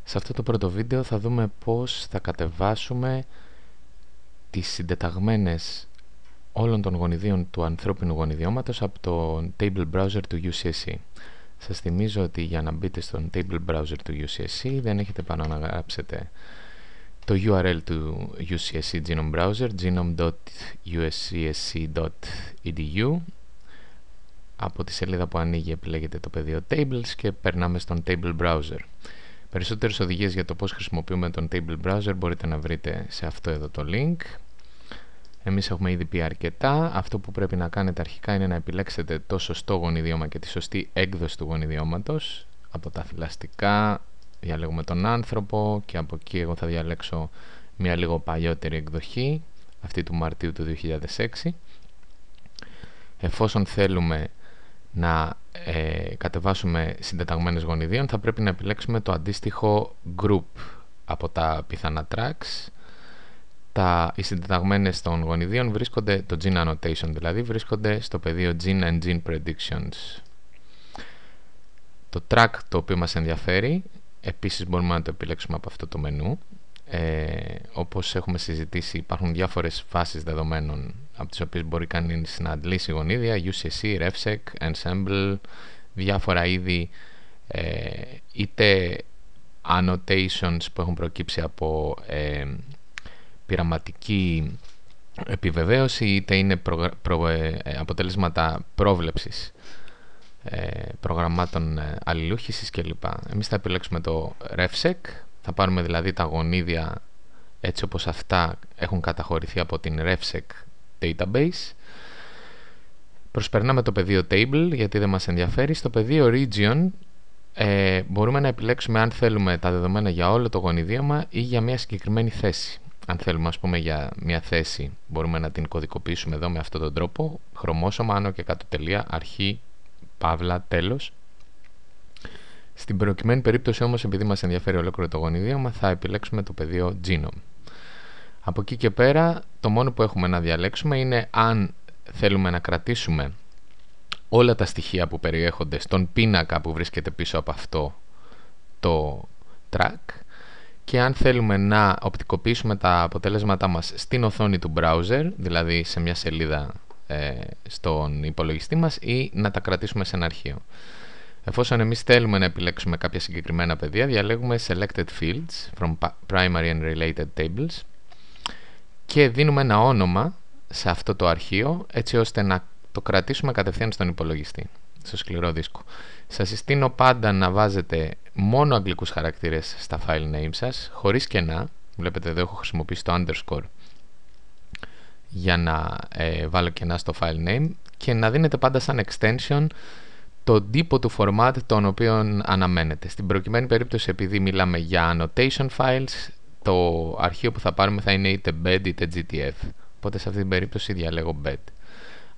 Σε αυτό το πρώτο βίντεο θα δούμε πώς θα κατεβάσουμε τις συντεταγμένες όλων των γονιδίων του ανθρώπινου γονιδιώματος από το Table Browser του UCSC. Σας θυμίζω ότι για να μπείτε στον Table Browser του UCSC δεν έχετε πάνω να γράψετε το URL του UCSC Genome Browser, genome.uscsc.edu. Από τη σελίδα που ανοίγει επιλέγετε το πεδίο Tables και περνάμε στον Table Browser. Περισσότερες οδηγίες για το πώς χρησιμοποιούμε τον Table Browser μπορείτε να βρείτε σε αυτό εδώ το link. Εμείς έχουμε ήδη πει αρκετά. Αυτό που πρέπει να κάνετε αρχικά είναι να επιλέξετε το σωστό γονιδίωμα και τη σωστή έκδοση του γονιδιώματος. Από τα θηλαστικά διαλέγουμε τον άνθρωπο και από εκεί εγώ θα διαλέξω μια λίγο παλιότερη εκδοχή, αυτή του Μαρτίου του 2006. Εφόσον θέλουμε να κατεβάσουμε συντεταγμένες γονιδίων, θα πρέπει να επιλέξουμε το αντίστοιχο group από τα πιθανά tracks. Οι συντεταγμένες των γονιδίων βρίσκονται, το gene annotation δηλαδή, βρίσκονται στο πεδίο gene and gene predictions. Το track το οποίο μας ενδιαφέρει επίσης μπορούμε να το επιλέξουμε από αυτό το μενού. Όπως έχουμε συζητήσει, υπάρχουν διάφορες φάσεις δεδομένων από τις οποίες μπορεί κανείς να αντλήσει γονίδια, UCSC, RefSec, Ensemble, διάφορα είδη είτε annotations που έχουν προκύψει από πειραματική επιβεβαίωση, είτε είναι αποτελέσματα πρόβλεψης προγραμμάτων αλληλούχησης κλπ. Εμείς θα επιλέξουμε το RefSec. Θα πάρουμε δηλαδή τα γονίδια έτσι όπως αυτά έχουν καταχωρηθεί από την RefSec database. Προσπερνάμε το πεδίο Table γιατί δεν μας ενδιαφέρει. Στο πεδίο Region μπορούμε να επιλέξουμε αν θέλουμε τα δεδομένα για όλο το γονιδίωμα ή για μια συγκεκριμένη θέση. Αν θέλουμε ας πούμε για μια θέση μπορούμε να την κωδικοποιήσουμε εδώ με αυτόν τον τρόπο. Χρωμόσωμα, άνω και κάτω τελεία, αρχή, παύλα, τέλος. Στην προκειμένη περίπτωση όμως, επειδή μας ενδιαφέρει ολόκληρο το γονιδίωμα, θα επιλέξουμε το πεδίο Genome. Από εκεί και πέρα, το μόνο που έχουμε να διαλέξουμε είναι αν θέλουμε να κρατήσουμε όλα τα στοιχεία που περιέχονται στον πίνακα που βρίσκεται πίσω από αυτό το track και αν θέλουμε να οπτικοποιήσουμε τα αποτελέσματά μας στην οθόνη του browser, δηλαδή σε μια σελίδα στον υπολογιστή μας, ή να τα κρατήσουμε σε ένα αρχείο. Εφόσον εμείς θέλουμε να επιλέξουμε κάποια συγκεκριμένα πεδία, διαλέγουμε Selected Fields from Primary and Related Tables και δίνουμε ένα όνομα σε αυτό το αρχείο έτσι ώστε να το κρατήσουμε κατευθείαν στον υπολογιστή, στο σκληρό δίσκο. Σας συστήνω πάντα να βάζετε μόνο αγγλικούς χαρακτήρες στα file name σας, χωρίς κενά. Βλέπετε εδώ έχω χρησιμοποιήσει το underscore για να βάλω κενά στο file name και να δίνετε πάντα σαν extension τον τύπο του format τον οποίο αναμένετε. Στην προκειμένη περίπτωση, επειδή μιλάμε για annotation files, το αρχείο που θα πάρουμε θα είναι είτε bed είτε gtf. Οπότε σε αυτή την περίπτωση διαλέγω bed.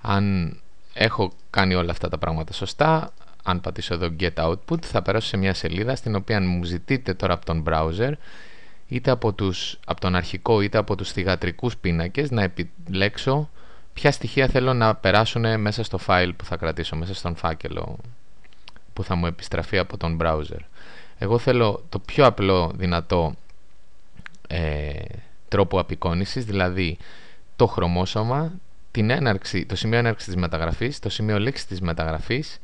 Αν έχω κάνει όλα αυτά τα πράγματα σωστά, αν πατήσω εδώ get output, θα περάσω σε μια σελίδα στην οποία μου ζητείτε τώρα από τον browser, είτε από τον αρχικό είτε από τους θυγατρικούς πίνακες, να επιλέξω ποια στοιχεία θέλω να περάσουν μέσα στο file που θα κρατήσω, μέσα στον φάκελο που θα μου επιστραφεί από τον browser. Εγώ θέλω το πιο απλό δυνατό τρόπο απεικόνησης, δηλαδή το χρωμόσωμα, το σημείο έναρξης της μεταγραφής, το σημείο λήξης της μεταγραφής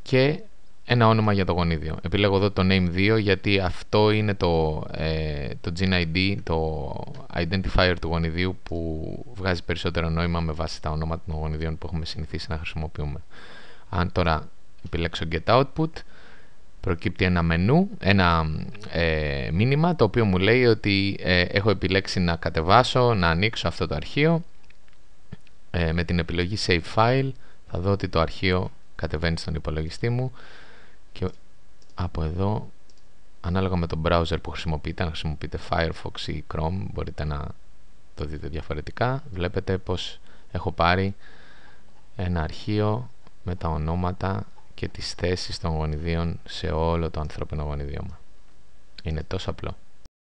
και ένα όνομα για το γονίδιο. Επιλέγω εδώ το name2 γιατί αυτό είναι το gene ID, το identifier του γονιδίου που βγάζει περισσότερο νόημα με βάση τα ονόματα των γονιδίων που έχουμε συνηθίσει να χρησιμοποιούμε. Αν τώρα επιλέξω get output, προκύπτει ένα μενού, ένα μήνυμα το οποίο μου λέει ότι έχω επιλέξει να κατεβάσω, να ανοίξω αυτό το αρχείο. Με την επιλογή Save File θα δω ότι το αρχείο κατεβαίνει στον υπολογιστή μου και από εδώ, ανάλογα με τον browser που χρησιμοποιείτε, αν χρησιμοποιείτε Firefox ή Chrome, μπορείτε να το δείτε διαφορετικά. Βλέπετε πως έχω πάρει ένα αρχείο με τα ονόματα και τις θέσεις των γονιδίων σε όλο το ανθρώπινο γονιδίωμα. Είναι τόσο απλό.